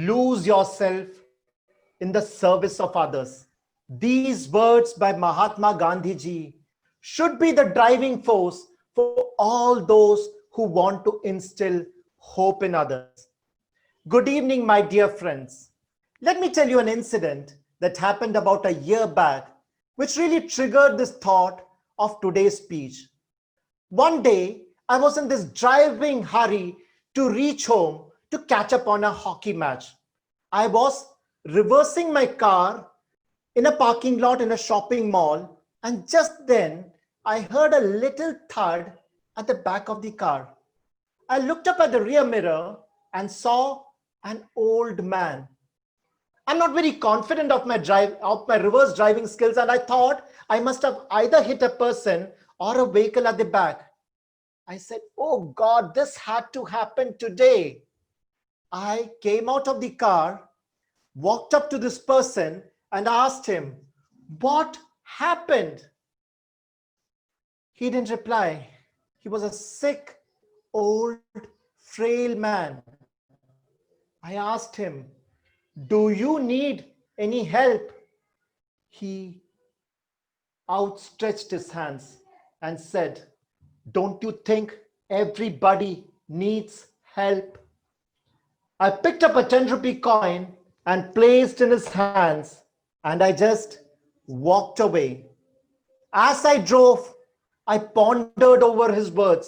lose yourself in the service of others. These words by Mahatma Gandhi ji should be the driving force for all those who want to instill hope in others. Good evening, my dear friends. Let me tell you an incident that happened about a year back, which really triggered this thought of today's speech. One day, I was in this driving hurry to reach home to catch up on a hockey match. I was reversing my car in a parking lot in a shopping mall, and just then I heard a little thud at the back of the car. I looked up at the rear mirror and saw an old man. I'm not very confident of my reverse driving skills, and I thought I must have either hit a person or a vehicle at the back. I said, "Oh God, this had to happen today." I came out of the car, walked up to this person and asked him, "What happened?" He didn't reply. He was a sick, old, frail man. I asked him, "Do you need any help?" He outstretched his hands and said, "Don't you think everybody needs help?" I picked up a 10 rupee coin and placed in his hands, and I just walked away. As I drove, I pondered over his words.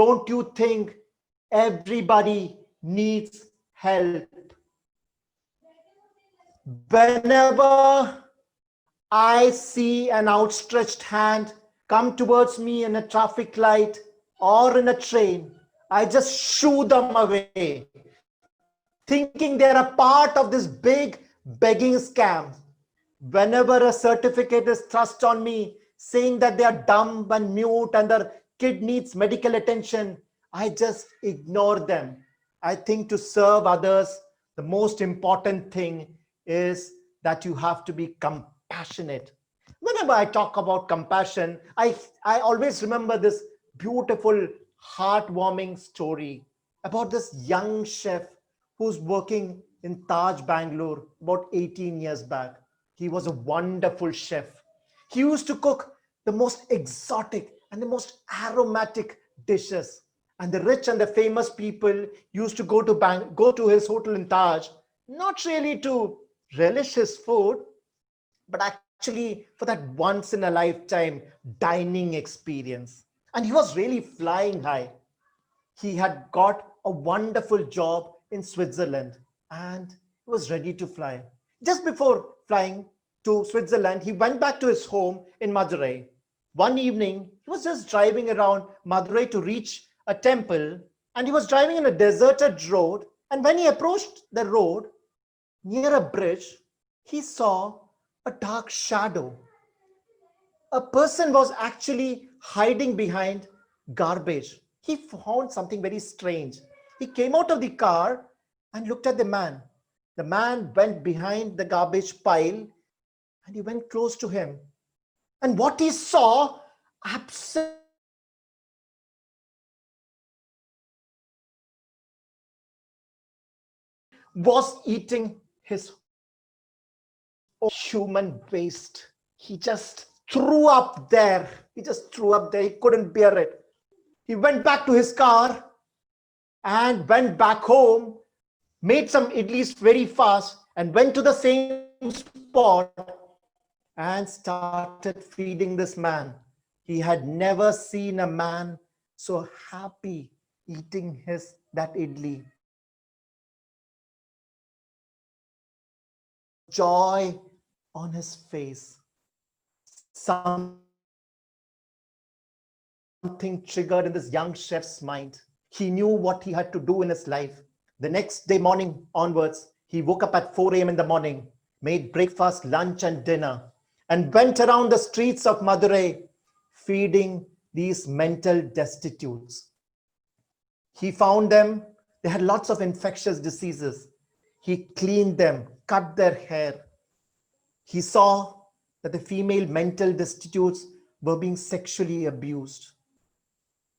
Don't you think everybody needs help? Whenever I see an outstretched hand come towards me in a traffic light or in a train, I just shoo them away, thinking they're a part of this big begging scam. Whenever a certificate is thrust on me saying that they are dumb and mute and their kid needs medical attention, I just ignore them. I think to serve others, the most important thing is that you have to be compassionate. Whenever I talk about compassion, I always remember this beautiful, heartwarming story about this young chef who's working in Taj, Bangalore about 18 years back. He was a wonderful chef. He used to cook the most exotic and the most aromatic dishes. And the rich and the famous people used to go to his hotel in Taj, not really to relish his food, but actually for that once in a lifetime dining experience. And he was really flying high. He had got a wonderful job in Switzerland and he was ready to fly. Just before flying to Switzerland, he went back to his home in Madurai. One evening, he was just driving around Madurai to reach a temple, and he was driving in a deserted road. And when he approached the road near a bridge, he saw a dark shadow. A person was actually hiding behind garbage. He found something very strange. He came out of the car and looked at the man. The man went behind the garbage pile and he went close to him. And what he saw absolutely was eating his human waste. He just threw up there. He just threw up there. He couldn't bear it. He went back to his car and went back home, made some idlis very fast, and went to the same spot and started feeding this man. He had never seen a man so happy eating that idli. Joy on his face. Something triggered in this young chef's mind. He knew what he had to do in his life. The next day morning onwards, he woke up at 4 a.m. in the morning, made breakfast, lunch, and dinner, and went around the streets of Madurai feeding these mental destitutes. He found them, they had lots of infectious diseases. He cleaned them, cut their hair. He saw that the female mental destitutes were being sexually abused.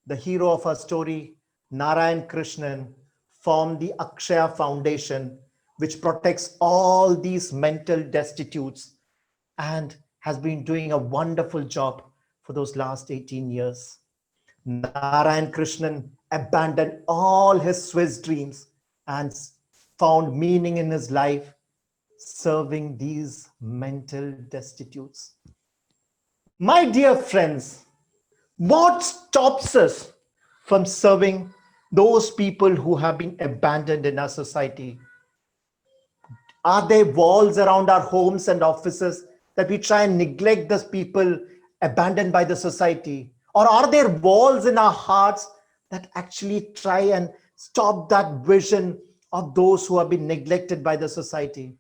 The hero of our story, Narayan Krishnan, formed the Akshaya Foundation which protects all these mental destitutes and has been doing a wonderful job for those last 18 years. Narayan Krishnan abandoned all his Swiss dreams and found meaning in his life serving these mental destitutes. My dear friends, what stops us from serving those people who have been abandoned in our society? Are there walls around our homes and offices that we try and neglect those people abandoned by the society? Or are there walls in our hearts that actually try and stop that vision of those who have been neglected by the society?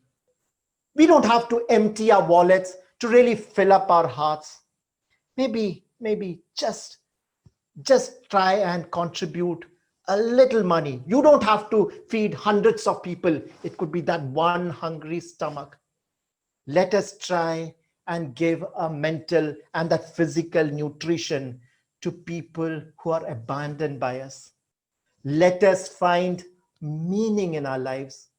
We don't have to empty our wallets to really fill up our hearts. Maybe just try and contribute a little money. You don't have to feed hundreds of people. It could be that one hungry stomach. Let us try and give a mental and that physical nutrition to people who are abandoned by us. Let us find meaning in our lives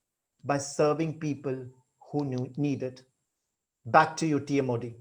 by serving people who need it. Back to you, TM Modi.